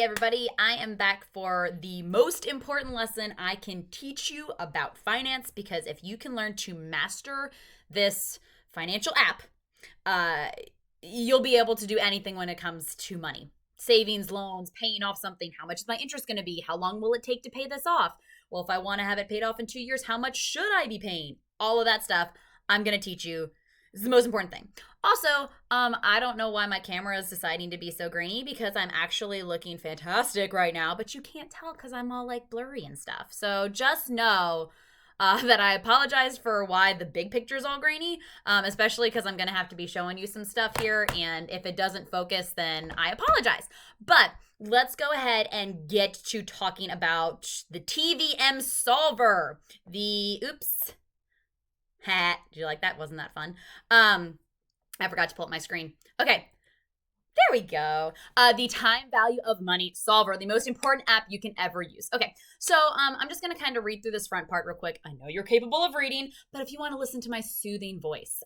everybody, I am back for the most important lesson I can teach you about finance, because if you can learn to master this financial app, you'll be able to do anything when it comes to money. Savings, loans, paying off something. How much is my interest going to be? How long will it take to pay this off? Well, if I want to have it paid off in 2 years, how much should I be paying? All of that stuff I'm going to teach you. This is the most important thing. Also, I don't know why my camera is deciding to be so grainy, because I'm actually looking fantastic right now, but you can't tell because I'm all like blurry and stuff. So just know that I apologize for why the big picture is all grainy, especially because I'm going to have to be showing you some stuff here, and if it doesn't focus, then I apologize. But let's go ahead and get to talking about the TVM solver. Did you like that? Wasn't that fun? I forgot to pull up my screen. Okay. There we go. The time value of money solver, the most important app you can ever use. Okay, so I'm just going to kind of read through this front part real quick. I know you're capable of reading, but if you want to listen to my soothing voice.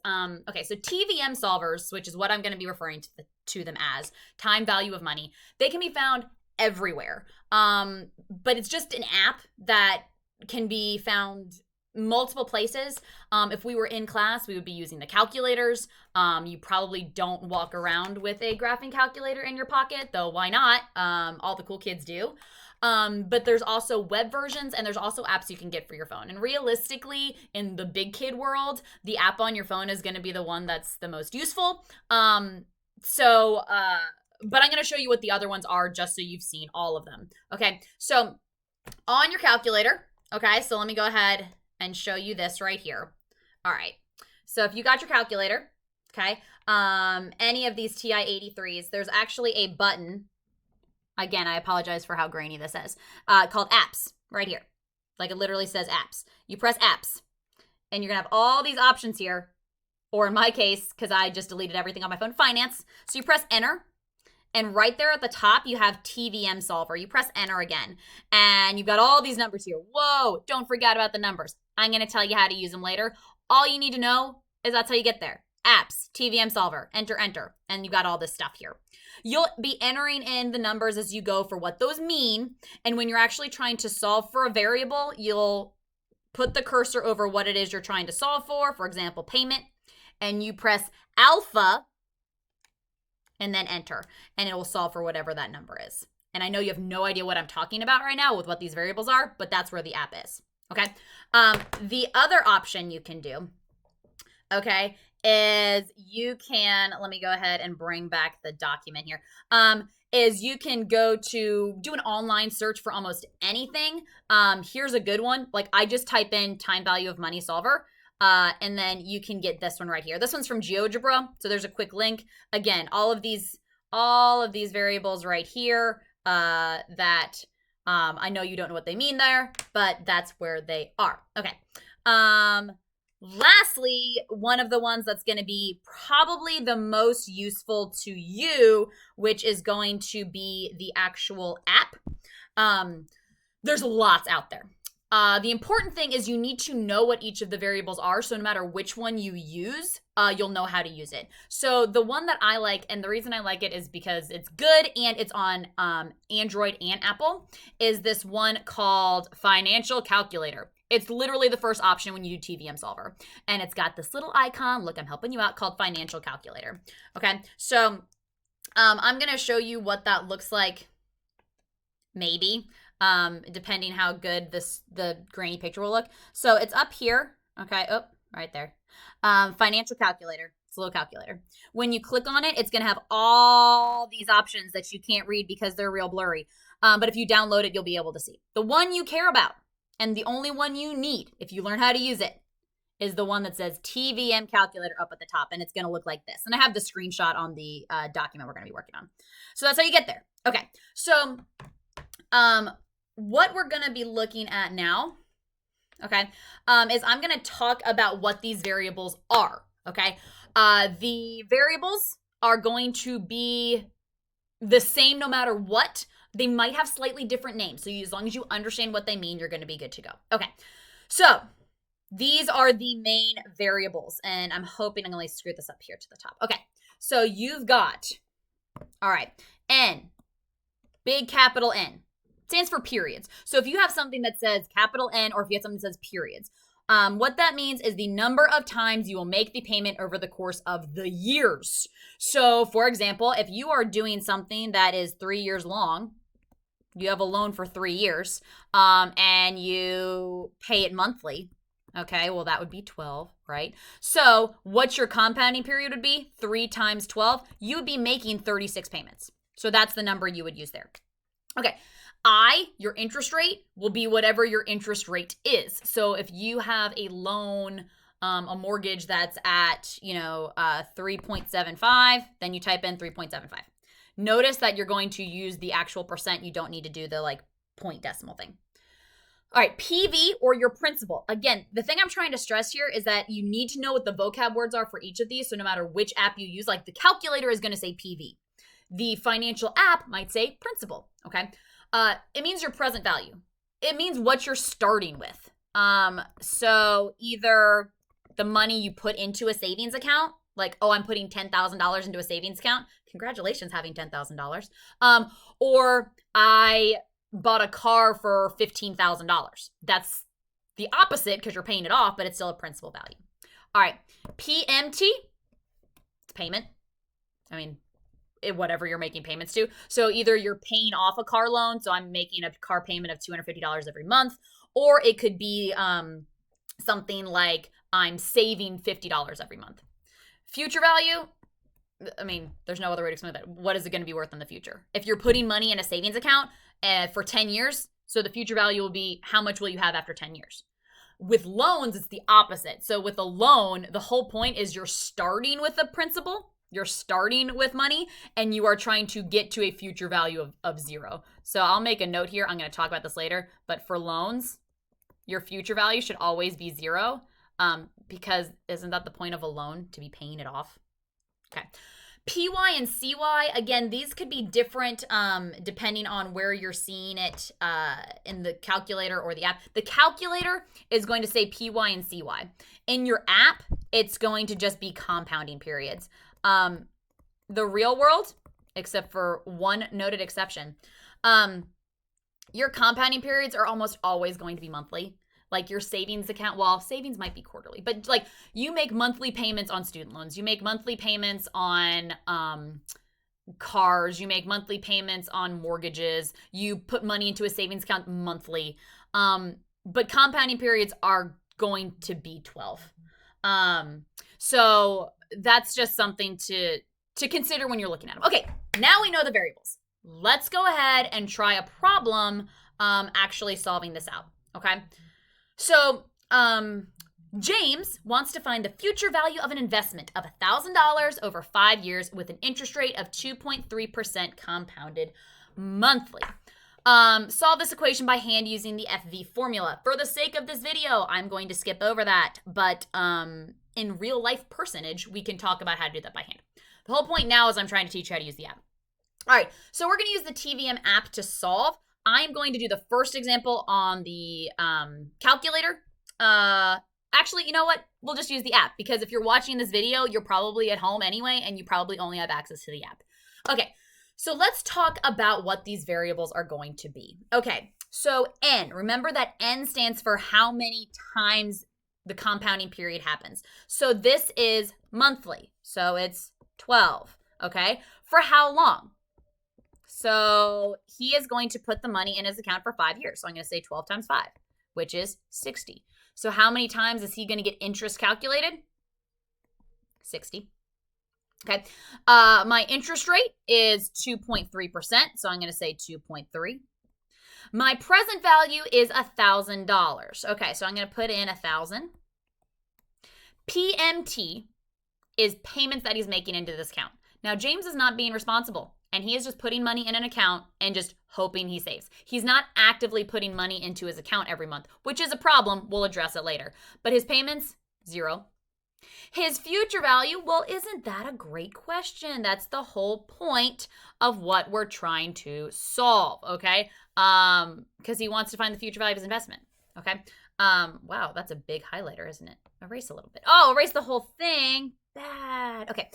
Okay, so TVM solvers, which is what I'm going to be referring to them as, time value of money, they can be found everywhere. But it's just an app that can be found multiple places. If we were in class, we would be using the calculators. You probably don't walk around with a graphing calculator in your pocket, though why not? All the cool kids do. But there's also web versions, and there's also apps you can get for your phone. And realistically, in the big kid world, the app on your phone is going to be the one that's the most useful. But I'm going to show you what the other ones are, just so you've seen all of them. Okay, so on your calculator, okay, so let me go ahead and show you this right here. All right, so if you got your calculator, okay, any of these TI-83s, there's actually a button. Again, I apologize for how grainy this is. Called apps right here. Like, it literally says apps. You press apps, and you're gonna have all these options here, or in my case, because I just deleted everything on my phone, finance. So you press enter, and right there at the top, you have TVM solver. You press enter again, and you've got all these numbers here. Whoa, don't forget about the numbers. I'm going to tell you how to use them later. All you need to know is that's how you get there. Apps, TVM solver, enter, enter, and you got all this stuff here. You'll be entering in the numbers as you go for what those mean, and when you're actually trying to solve for a variable, you'll put the cursor over what it is you're trying to solve for example, payment, and you press alpha, and then enter, and it will solve for whatever that number is. And I know you have no idea what I'm talking about right now with what these variables are, but that's where the app is, okay? The other option you can do, okay, is you can, let me go ahead and bring back the document here, is you can go to do an online search for almost anything. Here's a good one. Like, I just type in time value of money solver, and then you can get this one right here. This one's from GeoGebra, so there's a quick link. Again, all of these variables right here that I know you don't know what they mean there, but that's where they are. Okay. Lastly, one of the ones that's going to be probably the most useful to you, which is going to be the actual app. There's lots out there. The important thing is you need to know what each of the variables are, so no matter which one you use, you'll know how to use it. So the one that I like, and the reason I like it is because it's good and it's on Android and Apple, is this one called Financial Calculator. It's literally the first option when you do TVM solver. And it's got this little icon, look, I'm helping you out, called Financial Calculator. Okay, so I'm going to show you what that looks like, maybe. Depending how good the grainy picture will look. So it's up here. Okay. Oh, right there. Financial calculator. It's a little calculator. When you click on it, it's going to have all these options that you can't read because they're real blurry. But if you download it, you'll be able to see. The one you care about, and the only one you need, if you learn how to use it, is the one that says TVM calculator up at the top. And it's going to look like this. And I have the screenshot on the document we're going to be working on. So that's how you get there. Okay. So, what we're going to be looking at now, okay, is I'm going to talk about what these variables are, okay? The variables are going to be the same no matter what. They might have slightly different names. So as long as you understand what they mean, you're going to be good to go. Okay, so these are the main variables. And I'm hoping I'm going to screw this up here to the top. Okay, so you've got, all right, N, big capital N. Stands for periods. So if you have something that says capital N or if you have something that says periods, what that means is the number of times you will make the payment over the course of the years. So for example, if you are doing something that is 3 years long, you have a loan for 3 years, and you pay it monthly. Okay, well, that would be 12, right? So what your compounding period would be, 3 times 12, you would be making 36 payments. So that's the number you would use there. Okay, your interest rate, will be whatever your interest rate is. So if you have a loan, a mortgage that's at, 3.75, then you type in 3.75. Notice that you're going to use the actual percent. You don't need to do the point decimal thing. All right, PV or your principal. Again, the thing I'm trying to stress here is that you need to know what the vocab words are for each of these. So no matter which app you use, like the calculator is going to say PV. The financial app might say principal, okay? It means your present value. It means what you're starting with. So either the money you put into a savings account, like, oh, I'm putting $10,000 into a savings account. Congratulations having $10,000. Or I bought a car for $15,000. That's the opposite because you're paying it off, but it's still a principal value. All right, PMT, it's payment. I mean, whatever you're making payments to. So either you're paying off a car loan, so I'm making a car payment of $250 every month, or it could be something like I'm saving $50 every month. Future value, I mean, there's no other way to explain that. What is it going to be worth in the future? If you're putting money in a savings account for 10 years, so the future value will be how much will you have after 10 years. With loans, it's the opposite. So with a loan, the whole point is you're starting with a principal, you're starting with money, and you are trying to get to a future value of zero. So I'll make a note here. I'm going to talk about this later. But for loans, your future value should always be zero, because isn't that the point of a loan, to be paying it off? Okay. PY and CY, again, these could be different depending on where you're seeing it in the calculator or the app. The calculator is going to say PY and CY. In your app, it's going to just be compounding periods. The real world, except for one noted exception, your compounding periods are almost always going to be monthly. Like your savings account, well, savings might be quarterly, but like you make monthly payments on student loans. You make monthly payments on cars. You make monthly payments on mortgages. You put money into a savings account monthly. But compounding periods are going to be 12. So that's just something to consider when you're looking at them. Okay, now we know the variables. Let's go ahead and try a problem actually solving this out, okay? So, James wants to find the future value of an investment of $1,000 over 5 years with an interest rate of 2.3% compounded monthly. Solve this equation by hand using the FV formula. For the sake of this video, I'm going to skip over that, but in real life percentage, we can talk about how to do that by hand. The whole point now is I'm trying to teach you how to use the app. All right, so we're going to use the TVM app to solve. I'm going to do the first example on the calculator. Actually, you know what? We'll just use the app because if you're watching this video, you're probably at home anyway, and you probably only have access to the app. Okay, so let's talk about what these variables are going to be. Okay, so N, remember that N stands for how many times the compounding period happens. So this is monthly, so it's 12, okay? For how long? So he is going to put the money in his account for 5 years. So I'm going to say 12 times 5, which is 60. So how many times is he going to get interest calculated? 60. Okay. My interest rate is 2.3%. So I'm going to say 2.3. My present value is $1,000. Okay. So I'm going to put in 1,000. PMT is payments that he's making into this account. Now, James is not being responsible. And he is just putting money in an account and just hoping he saves. He's not actively putting money into his account every month, which is a problem. We'll address it later. But his payments, 0. His future value, well, isn't that a great question? That's the whole point of what we're trying to solve, okay? Because he wants to find the future value of his investment, okay? Wow, that's a big highlighter, isn't it? Erase a little bit. Oh, erase the whole thing. Bad. Okay.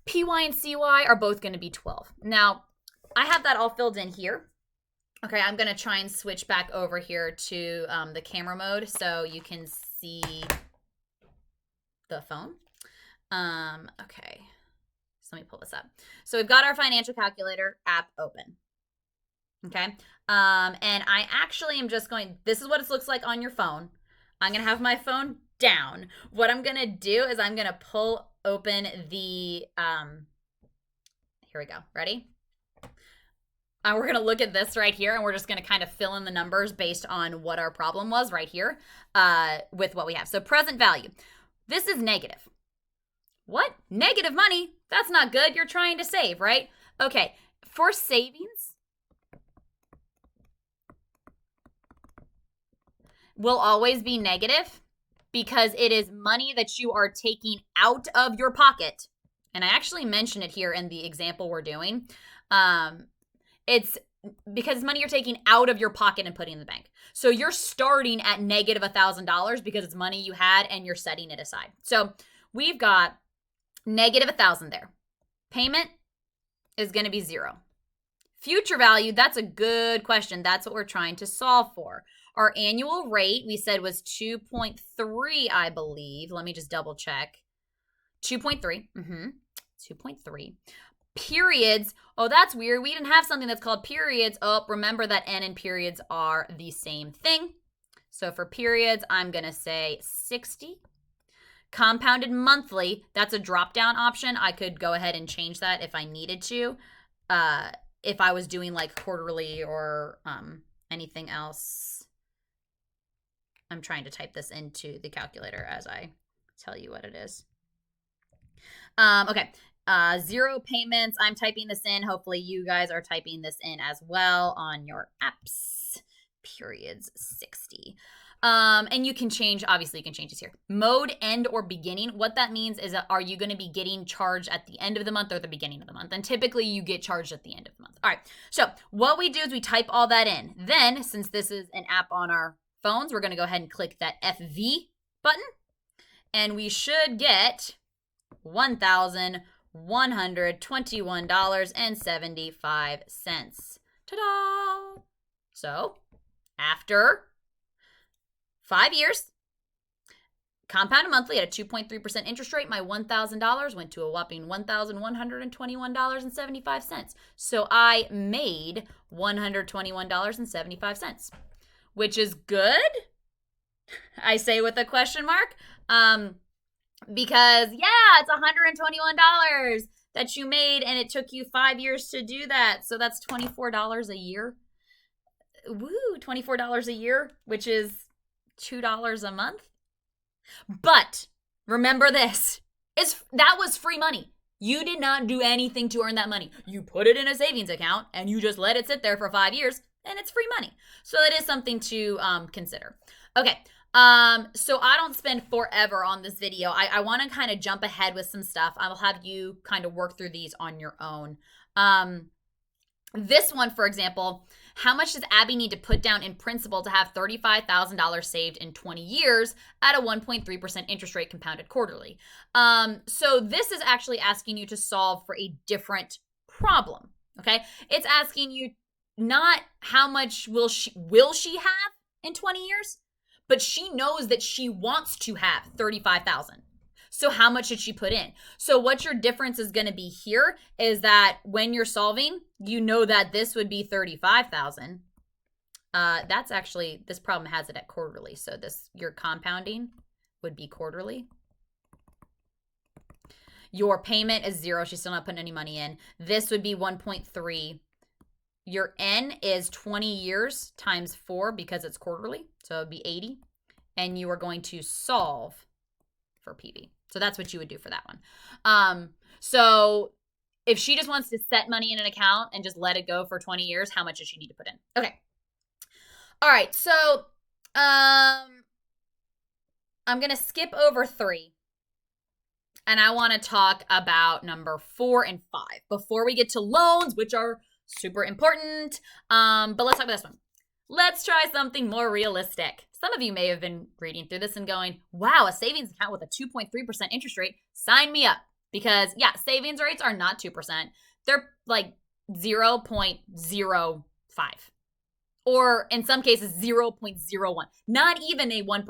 PY and CY are both going to be 12. Now, I have that all filled in here. Okay, I'm going to try and switch back over here to the camera mode so you can see the phone. Okay, so let me pull this up. So we've got our financial calculator app open. Okay, and I actually am just going, this is what it looks like on your phone. I'm going to have my phone down. What I'm going to do is I'm going to pull open the, here we go. Ready? We're going to look at this right here, and we're just going to kind of fill in the numbers based on what our problem was right here with what we have. So present value. This is negative. What? Negative money? That's not good. You're trying to save, right? Okay. For savings, will always be negative because it is money that you are taking out of your pocket. And I actually mentioned it here in the example we're doing. It's because it's money you're taking out of your pocket and putting in the bank. So you're starting at negative $1,000 because it's money you had and you're setting it aside. So we've got negative 1,000 there. Payment is going to be 0. Future value, that's a good question. That's what we're trying to solve for. Our annual rate, we said, was 2.3, I believe. Let me just double check. 2.3. 2.3. Periods. Oh, that's weird. We didn't have something that's called periods. Oh, remember that N and periods are the same thing. So for periods, I'm going to say 60. Compounded monthly, that's a drop-down option. I could go ahead and change that if I needed to. If I was doing like quarterly or anything else. I'm trying to type this into the calculator as I tell you what it is. Okay. 0 payments. I'm typing this in. Hopefully you guys are typing this in as well on your apps. Periods 60. And you can change, obviously you can change this here. Mode, end, or beginning. What that means is that are you going to be getting charged at the end of the month or the beginning of the month? And typically you get charged at the end of the month. All right. So what we do is we type all that in. Then, since this is an app on our phones, we're going to go ahead and click that FV button. And we should get $1,121.75. Ta-da! So, after 5 years, compounded monthly at a 2.3% interest rate, my $1,000 went to a whopping $1,121.75. So I made $121.75, which is good. I say with a question mark, because yeah, it's $121 that you made, and it took you 5 years to do that. So that's $24 a year. Woo, $24 a year, which is $2 a month. But remember this, that was free money. You did not do anything to earn that money. You put it in a savings account and you just let it sit there for 5 years, and it's free money. So it is something to consider. Okay, so I don't spend forever on this video. I want to kind of jump ahead with some stuff. I will have you kind of work through these on your own. This one, for example, how much does Abby need to put down in principal to have $35,000 saved in 20 years at a 1.3% interest rate compounded quarterly? So this is actually asking you to solve for a different problem, okay? It's asking you not how much will she have in 20 years, but she knows that she wants to have $35,000. So how much should she put in? So what your difference is going to be here is that when you're solving, you know that this would be $35,000. That's actually, this problem has it at quarterly. So your compounding would be quarterly. Your payment is 0. She's still not putting any money in. This would be 1.3. Your N is 20 years times 4 because it's quarterly. So it would be 80. And you are going to solve for PV. So that's what you would do for that one. So if she just wants to set money in an account and just let it go for 20 years, how much does she need to put in? Okay. All right. So I'm going to skip over 3. And I want to talk about number 4 and 5 before we get to loans, which are super important. But let's talk about this one. Let's try something more realistic. Some of you may have been reading through this and going, wow, a savings account with a 2.3% interest rate, sign me up. Because yeah, savings rates are not 2%. They're like 0.05. Or in some cases, 0.01. Not even a 1%.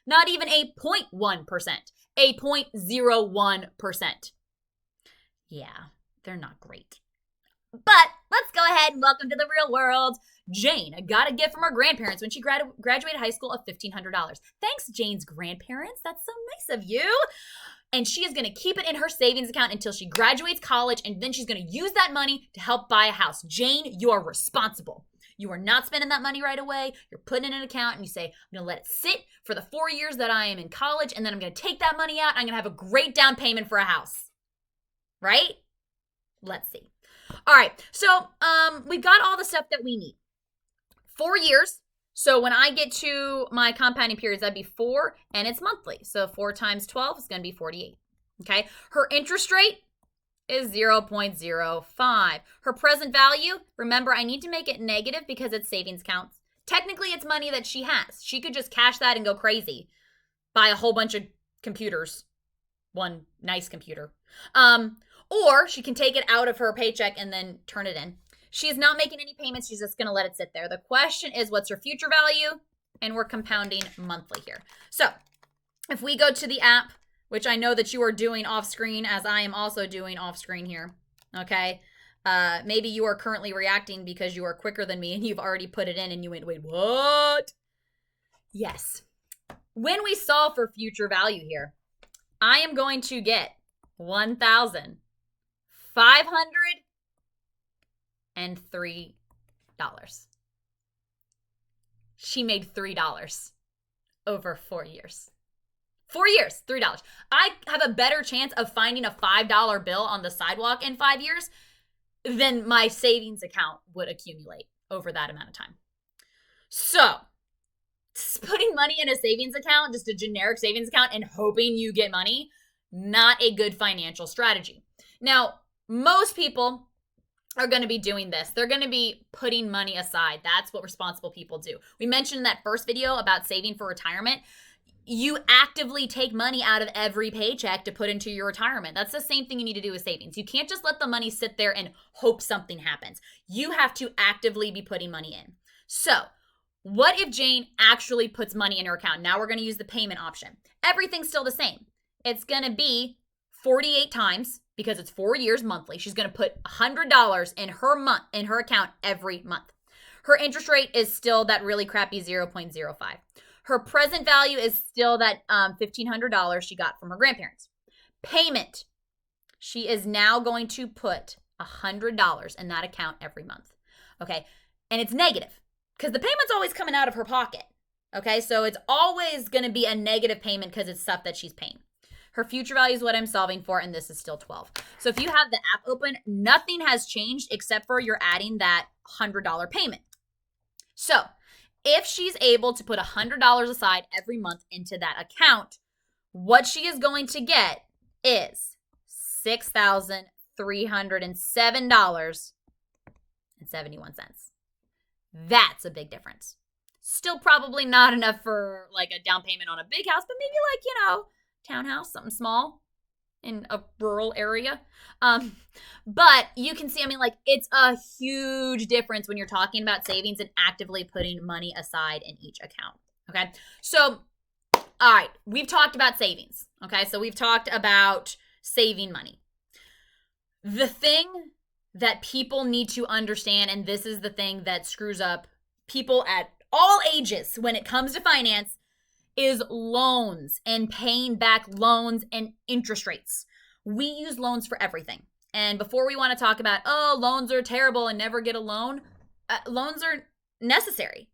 Not even a 0.1%. A 0.01%. Yeah, they're not great. But let's go ahead and welcome to the real world. Jane got a gift from her grandparents when she graduated high school of $1,500. Thanks, Jane's grandparents. That's so nice of you. And she is going to keep it in her savings account until she graduates college, and then she's going to use that money to help buy a house. Jane, you are responsible. You are not spending that money right away. You're putting it in an account, and you say, I'm going to let it sit for the 4 years that I am in college, and then I'm going to take that money out. I'm going to have a great down payment for a house. Right? Let's see. All right. So we've got all the stuff that we need. 4 years. So when I get to my compounding periods, that'd be 4, and it's monthly. So 4 times 12 is going to be 48. Okay. Her interest rate is 0.05. Her present value, remember, I need to make it negative because it's savings accounts. Technically, it's money that she has. She could just cash that and go crazy. Buy a whole bunch of computers. One nice computer. Or she can take it out of her paycheck and then turn it in. She's not making any payments. She's just going to let it sit there. The question is, what's her future value? And we're compounding monthly here. So if we go to the app, which I know that you are doing off screen, as I am also doing off screen here. Okay. Maybe you are currently reacting because you are quicker than me and you've already put it in and you went, wait, what? Yes. When we solve for future value here, I am going to get $1,503. She made $3 over 4 years. 4 years, $3. I have a better chance of finding a $5 bill on the sidewalk in 5 years than my savings account would accumulate over that amount of time. So, putting money in a savings account, just a generic savings account, and hoping you get money, not a good financial strategy. Now, most people are going to be doing this. They're going to be putting money aside. That's what responsible people do. We mentioned in that first video about saving for retirement. You actively take money out of every paycheck to put into your retirement. That's the same thing you need to do with savings. You can't just let the money sit there and hope something happens. You have to actively be putting money in. So, what if Jane actually puts money in her account? Now we're going to use the payment option. Everything's still the same. It's going to be 48 times because it's 4 years monthly. She's going to put $100 in her account every month. Her interest rate is still that really crappy 0.05. Her present value is still that $1,500 she got from her grandparents. Payment. She is now going to put $100 in that account every month. Okay. And it's negative because the payment's always coming out of her pocket. Okay. So it's always going to be a negative payment because it's stuff that she's paying. Her future value is what I'm solving for, and this is still 12. So if you have the app open, nothing has changed except for you're adding that $100 payment. So if she's able to put $100 aside every month into that account, what she is going to get is $6,307.71. That's a big difference. Still probably not enough for like a down payment on a big house, but maybe like, townhouse, something small in a rural area. But you can see, it's a huge difference when you're talking about savings and actively putting money aside in each account. Okay. So, all right, we've talked about savings. Okay. So we've talked about saving money. The thing that people need to understand, and this is the thing that screws up people at all ages when it comes to finance, is loans and paying back loans and interest rates. We use loans for everything. And before we want to talk about, loans are terrible and never get a loan, loans are necessary.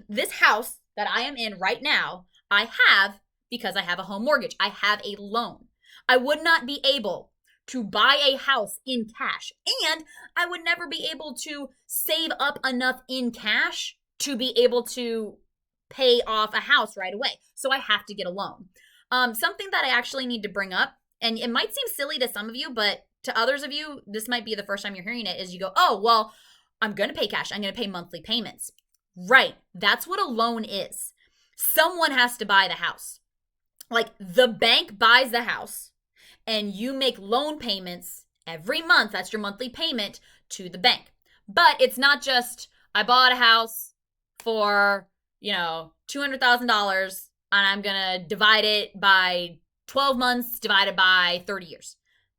This house that I am in right now, I have because I have a home mortgage. I have a loan. I would not be able to buy a house in cash, and I would never be able to save up enough in cash to be able to pay off a house right away. So I have to get a loan. Something that I actually need to bring up, and it might seem silly to some of you, but to others of you, this might be the first time you're hearing it, is you go, I'm going to pay cash. I'm going to pay monthly payments. Right. That's what a loan is. Someone has to buy the house. Like the bank buys the house and you make loan payments every month. That's your monthly payment to the bank. But it's not just, I bought a house for, $200,000 and I'm going to divide it by 12 months divided by 30 years.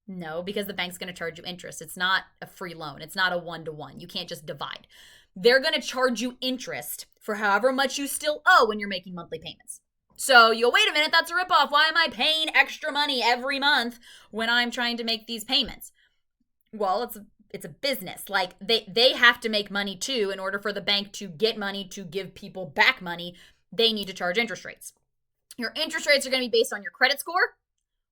No, because the bank's going to charge you interest. It's not a free loan. It's not a one-to-one. You can't just divide. They're going to charge you interest for however much you still owe when you're making monthly payments. So you go, wait a minute, that's a ripoff. Why am I paying extra money every month when I'm trying to make these payments? Well, it's a business. Like they have to make money too. In order for the bank to get money to give people back money, they need to charge interest rates. Your interest rates are going to be based on your credit score.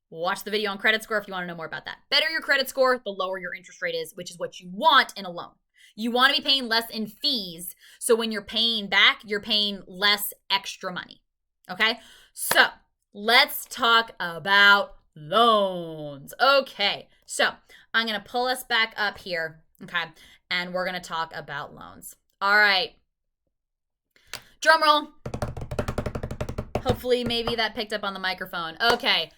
Watch the video on credit score if you want to know more about that. Better your credit score, the lower your interest rate is, which is what you want in a loan. You want to be paying less in fees, so when you're paying back, you're paying less extra money. Okay? So, let's talk about loans. Okay, so I'm going to pull us back up here, okay, and we're going to talk about loans. All right. Drum roll. Hopefully, maybe that picked up on the microphone. Okay.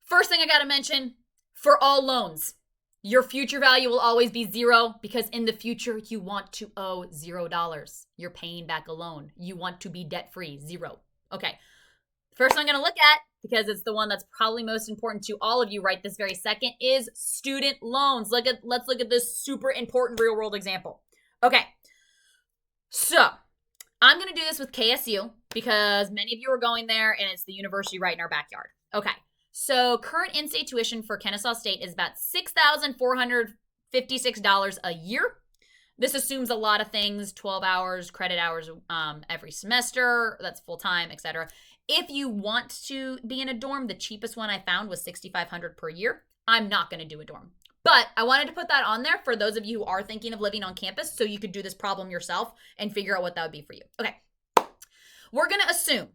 First thing I got to mention, for all loans, your future value will always be zero because in the future, you want to owe $0. You're paying back a loan. You want to be debt-free, zero. Okay. First I'm going to look at, because it's the one that's probably most important to all of you right this very second, is student loans. Let's look at this super important real-world example. Okay. So, I'm going to do this with KSU because many of you are going there and it's the university right in our backyard. Okay. So current in-state tuition for Kennesaw State is about $6,456 a year. This assumes a lot of things, 12 hours, credit hours every semester, that's full-time, etc. If you want to be in a dorm, the cheapest one I found was $6,500 per year. I'm not going to do a dorm. But I wanted to put that on there for those of you who are thinking of living on campus so you could do this problem yourself and figure out what that would be for you. Okay. We're going to assume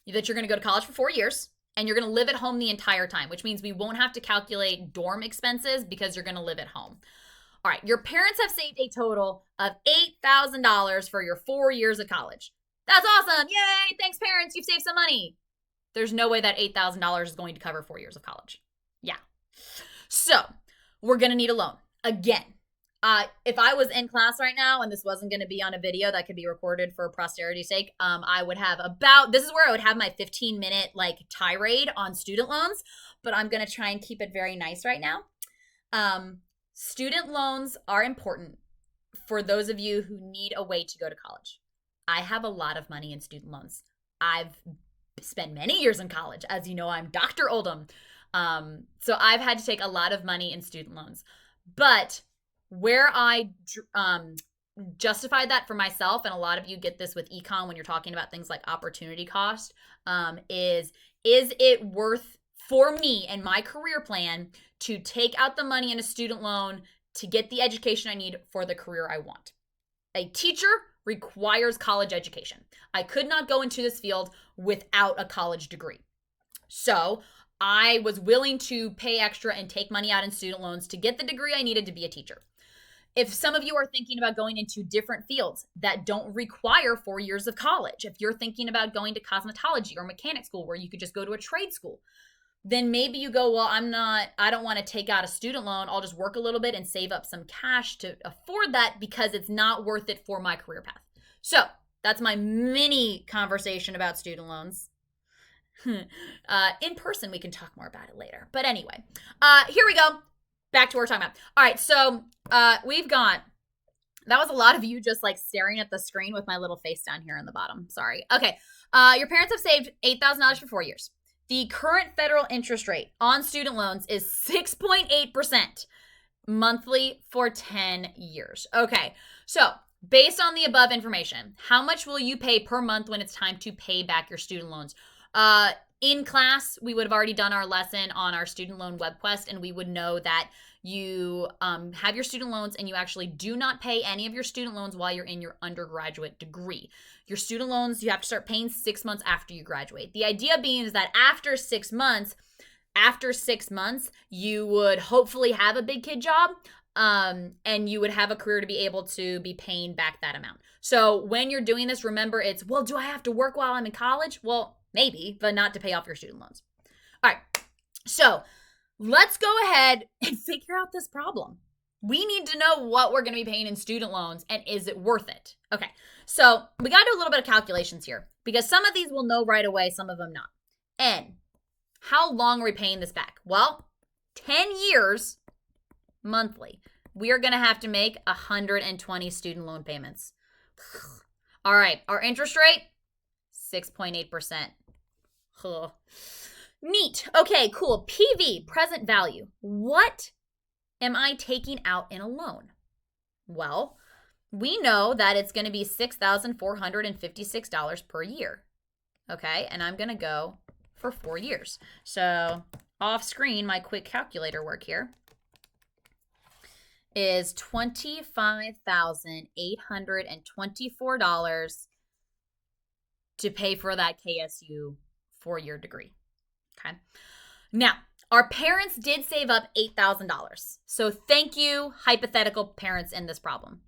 that you're going to go to college for 4 years. And you're going to live at home the entire time, which means we won't have to calculate dorm expenses because you're going to live at home. All right, your parents have saved a total of $8,000 for your 4 years of college. That's awesome. Yay, thanks parents, you've saved some money. There's no way that $8,000 is going to cover 4 years of college. Yeah. So, we're going to need a loan. Again, if I was in class right now and this wasn't going to be on a video that could be recorded for posterity's sake, I would have this is where I would have my 15-minute tirade on student loans, but I'm going to try and keep it very nice right now. Student loans are important for those of you who need a way to go to college. I have a lot of money in student loans. I've spent many years in college. As you know, I'm Dr. Oldham. So I've had to take a lot of money in student loans. But where I justified that for myself, and a lot of you get this with econ when you're talking about things like opportunity cost, is it worth for me and my career plan to take out the money in a student loan to get the education I need for the career I want? A teacher requires college education. I could not go into this field without a college degree. So I was willing to pay extra and take money out in student loans to get the degree I needed to be a teacher. If some of you are thinking about going into different fields that don't require 4 years of college, if you're thinking about going to cosmetology or mechanic school where you could just go to a trade school, then maybe you go, well, I don't want to take out a student loan. I'll just work a little bit and save up some cash to afford that because it's not worth it for my career path. So that's my mini conversation about student loans. In person, we can talk more about it later. But anyway, here we go. Back to what we're talking about. All right, so we've got, that was a lot of you just staring at the screen with my little face down here on the bottom. Sorry. Okay, your parents have saved $8,000 for 4 years. The current federal interest rate on student loans is 6.8% monthly for 10 years. Okay, so based on the above information, how much will you pay per month when it's time to pay back your student loans? In class, we would have already done our lesson on our student loan web quest, and we would know that you have your student loans and you actually do not pay any of your student loans while you're in your undergraduate degree. Your student loans, you have to start paying 6 months after you graduate. The idea being is that after 6 months, you would hopefully have a big kid job, and you would have a career to be able to be paying back that amount. So when you're doing this, remember it's, well, do I have to work while I'm in college? Well, maybe, but not to pay off your student loans. All right, so let's go ahead and figure out this problem. We need to know what we're going to be paying in student loans and is it worth it? Okay, so we got to do a little bit of calculations here because some of these we'll know right away, some of them not. And how long are we paying this back? Well, 10 years monthly. We are going to have to make 120 student loan payments. All right, our interest rate, 6.8%. Neat. Okay, cool. PV, present value. What am I taking out in a loan? Well, we know that it's going to be $6,456 per year. Okay, and I'm going to go for 4 years. So off screen, my quick calculator work here is $25,824 to pay for that KSU 4-year degree. Okay. Now, our parents did save up $8,000. So thank you, hypothetical parents in this problem.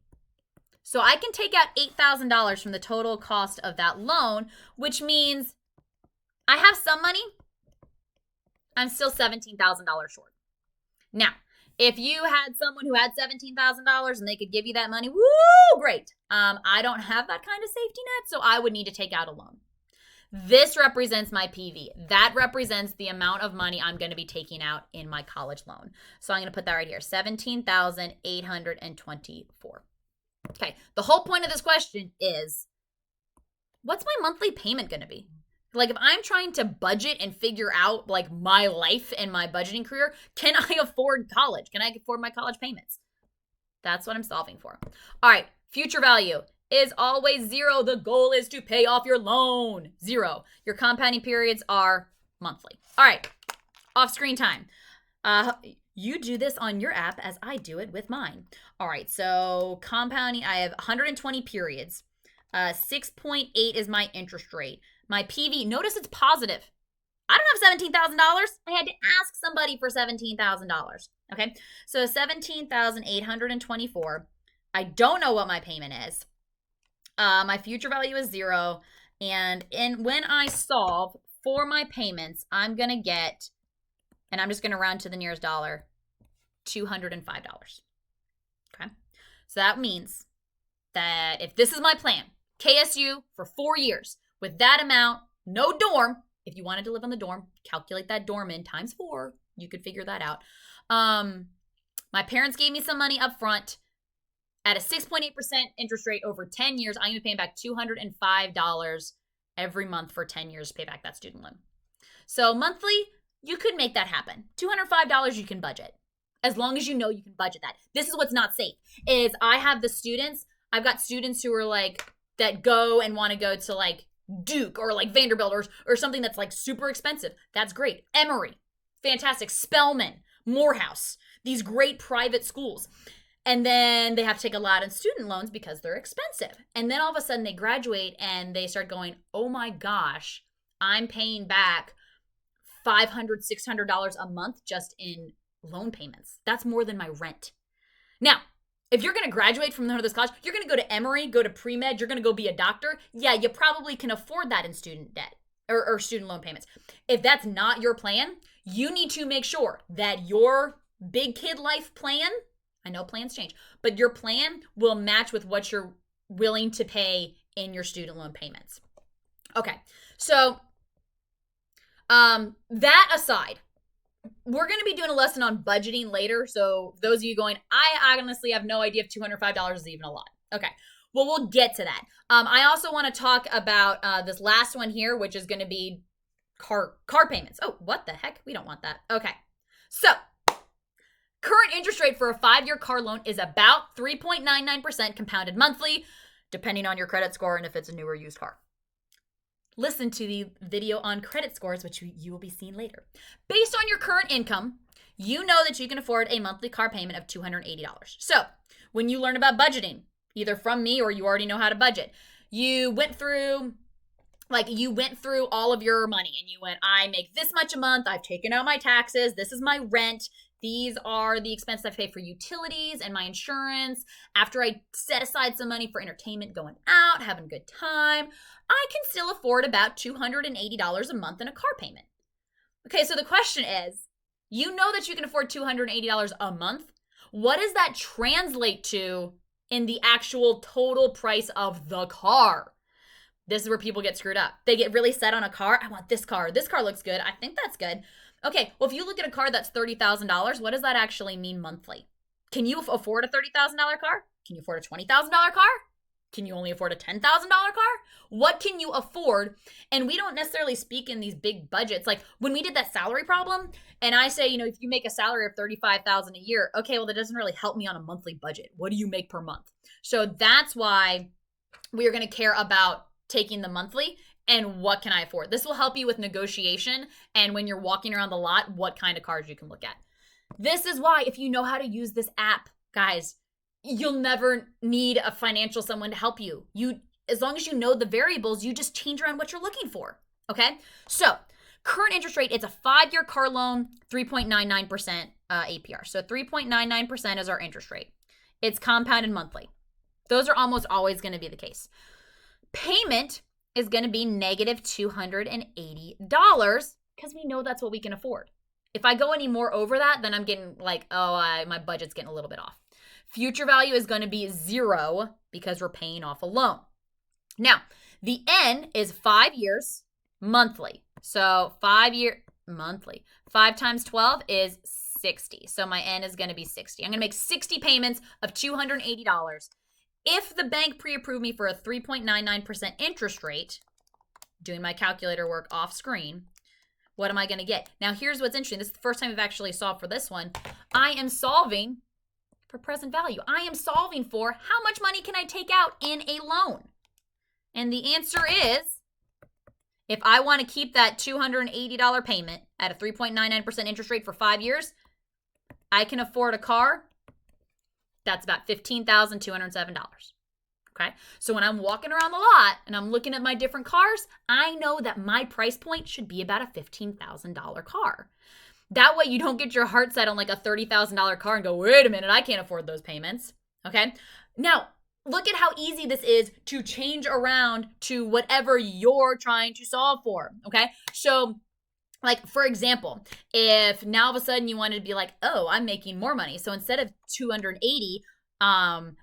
So I can take out $8,000 from the total cost of that loan, which means I have some money. I'm still $17,000 short. Now, if you had someone who had $17,000 and they could give you that money, woo, great. I don't have that kind of safety net, so I would need to take out a loan. This represents my PV. That represents the amount of money I'm going to be taking out in my college loan. So I'm going to put that right here, $17,824. Okay, the whole point of this question is, what's my monthly payment going to be? Like, if I'm trying to budget and figure out, like, my life and my budgeting career, can I afford college? Can I afford my college payments? That's what I'm solving for. All right, future value is always 0. The goal is to pay off your loan. 0. Your compounding periods are monthly. All right, off-screen time. You do this on your app as I do it with mine. All right, so compounding, I have 120 periods. 6.8 is my interest rate. My PV, notice it's positive. I don't have $17,000. I had to ask somebody for $17,000. Okay, so $17,824. I don't know what my payment is. My future value is 0. And when I solve for my payments, I'm going to get, and I'm just going to round to the nearest dollar, $205. Okay, so that means that if this is my plan, KSU for 4 years, with that amount, no dorm. If you wanted to live on the dorm, calculate that dorm in times 4. You could figure that out. My parents gave me some money up front at a 6.8% interest rate over 10 years. I'm going to be paying back $205 every month for 10 years to pay back that student loan. So monthly, you could make that happen. $205 you can budget, as long as you know you can budget that. This is what's not safe, is I've got students who are like, that go and want to go to like Duke or like Vanderbilt or something that's like super expensive. That's great. Emory, fantastic. Spelman, Morehouse, these great private schools. And then they have to take a lot of student loans because they're expensive. And then all of a sudden they graduate and they start going, oh my gosh, I'm paying back $500, $600 a month just in loan payments. That's more than my rent. Now, if you're going to graduate from this college, you're going to go to Emory, go to pre-med, you're going to go be a doctor. Yeah, you probably can afford that in student debt or student loan payments. If that's not your plan, you need to make sure that your big kid life plan, I know plans change, but your plan will match with what you're willing to pay in your student loan payments. Okay, so that aside, we're going to be doing a lesson on budgeting later. So those of you going, I honestly have no idea if $205 is even a lot. Okay, well, we'll get to that. I also want to talk about this last one here, which is going to be car payments. Oh, what the heck? We don't want that. Okay, so current interest rate for a 5-year car loan is about 3.99% compounded monthly, depending on your credit score and if it's a new or used car. Listen to the video on credit scores, which you will be seeing later. Based on your current income, you know that you can afford a monthly car payment of $280. So when you learn about budgeting, either from me or you already know how to budget, you went through all of your money and you went, I make this much a month, I've taken out my taxes, this is my rent, these are the expenses I pay for utilities and my insurance. After I set aside some money for entertainment, going out, having a good time, I can still afford about $280 a month in a car payment. Okay, so the question is, you know that you can afford $280 a month. what does that translate to in the actual total price of the car? This is where people get screwed up. They get really set on a car. I want this car. This car looks good. I think that's good. Okay, well, if you look at a car that's $30,000, what does that actually mean monthly? Can you afford a $30,000 car? Can you afford a $20,000 car? Can you only afford a $10,000 car? What can you afford? And we don't necessarily speak in these big budgets. Like when we did that salary problem, and I say, if you make a salary of $35,000 a year, okay, well, that doesn't really help me on a monthly budget. What do you make per month? So that's why we are going to care about taking the monthly and what can I afford. This will help you with negotiation and when you're walking around the lot, what kind of cars you can look at. This is why if you know how to use this app, guys, you'll never need a financial someone to help you. As long as you know the variables, you just change around what you're looking for. Okay? So, current interest rate, it's a 5-year car loan, 3.99% APR. So 3.99% is our interest rate. It's compounded monthly. Those are almost always going to be the case. Payment is going to be negative $280 because we know that's what we can afford. If I go any more over that, then I'm getting like, my budget's getting a little bit off. Future value is going to be 0 because we're paying off a loan. Now, the N is 5 years monthly. So 5 year monthly. 5 times 12 is 60. So my N is going to be 60. I'm going to make 60 payments of $280. If the bank pre-approved me for a 3.99% interest rate, doing my calculator work off screen, what am I going to get? Now, here's what's interesting. This is the first time I've actually solved for this one. I am solving for present value. I am solving for how much money can I take out in a loan? And the answer is, if I want to keep that $280 payment at a 3.99% interest rate for 5 years, I can afford a car that's about $15,207. Okay? So when I'm walking around the lot and I'm looking at my different cars, I know that my price point should be about a $15,000 car. That way you don't get your heart set on like a $30,000 car and go, wait a minute, I can't afford those payments. Okay? Now, look at how easy this is to change around to whatever you're trying to solve for. Okay? So, like, for example, if now all of a sudden you wanted to be like, oh, I'm making more money. So instead of $280,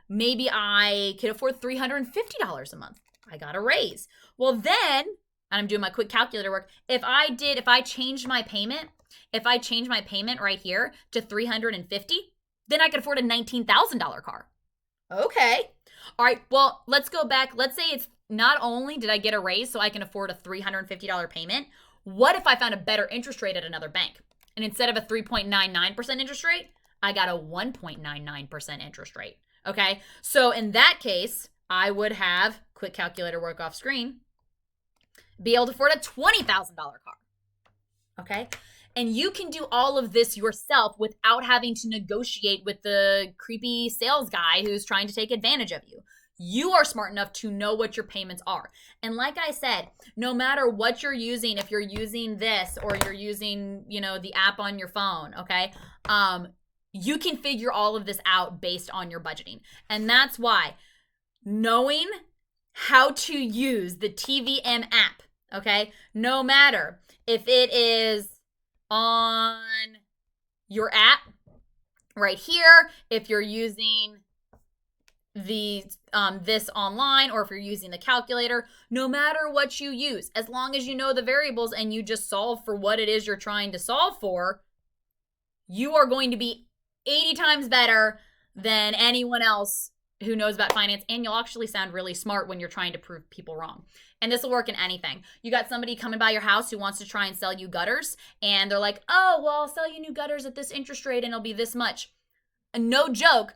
maybe I could afford $350 a month. I got a raise. Well, then, and I'm doing my quick calculator work, if I changed my payment right here to $350, then I could afford a $19,000 car. Okay. All right. Well, let's go back. Let's say it's not only did I get a raise so I can afford a $350 payment, what if I found a better interest rate at another bank? And instead of a 3.99% interest rate, I got a 1.99% interest rate. Okay? So in that case, I would have, quick calculator work off screen, be able to afford a $20,000 car. Okay? And you can do all of this yourself without having to negotiate with the creepy sales guy who's trying to take advantage of you. You are smart enough to know what your payments are. And like I said, no matter what you're using, if you're using this or you're using, the app on your phone, okay, you can figure all of this out based on your budgeting. And that's why knowing how to use the TVM app, okay, no matter if it is on your app right here, if you're using this online, or if you're using the calculator, no matter what you use, as long as you know the variables and you just solve for what it is you're trying to solve for, you are going to be 80 times better than anyone else who knows about finance, and you'll actually sound really smart when you're trying to prove people wrong. And this will work in anything. You got somebody coming by your house who wants to try and sell you gutters, and they're like, oh, well, I'll sell you new gutters at this interest rate and it'll be this much. No joke.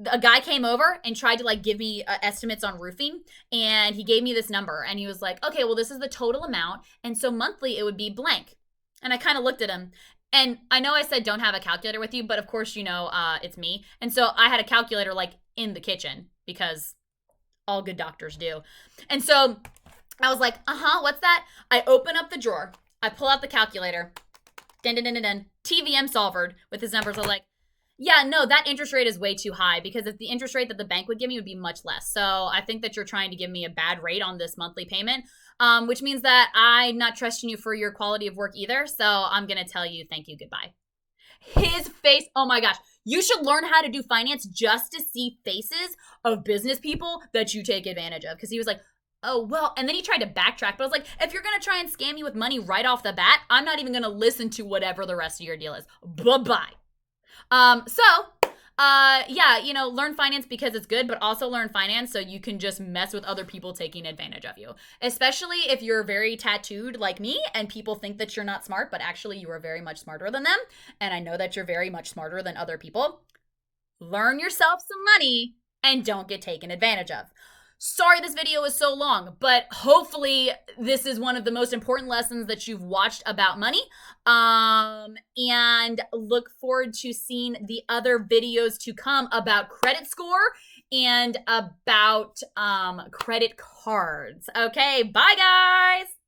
A guy came over and tried to give me estimates on roofing, and he gave me this number and he was like, okay, well, this is the total amount, and so monthly it would be blank. And I kind of looked at him, and I know I said don't have a calculator with you, but of course it's me, and so I had a calculator in the kitchen because all good doctors do. And so I was like, what's that? I open up the drawer, I pull out the calculator, TVM solvered with his numbers. I was like, yeah, no, that interest rate is way too high, because if the interest rate that the bank would give me would be much less. So I think that you're trying to give me a bad rate on this monthly payment, which means that I'm not trusting you for your quality of work either. So I'm going to tell you thank you, goodbye. His face, oh my gosh. You should learn how to do finance just to see faces of business people that you take advantage of. Because he was like, oh, well, and then he tried to backtrack, but I was like, if you're going to try and scam me with money right off the bat, I'm not even going to listen to whatever the rest of your deal is. Bye-bye. Yeah, you know, learn finance because it's good, but also learn finance so you can just mess with other people taking advantage of you. Especially if you're very tattooed like me and people think that you're not smart, but actually you are very much smarter than them. And I know that you're very much smarter than other people. Learn yourself some money and don't get taken advantage of. Sorry this video was so long, but hopefully this is one of the most important lessons that you've watched about money. And look forward to seeing the other videos to come about credit score and about credit cards. Okay, bye guys.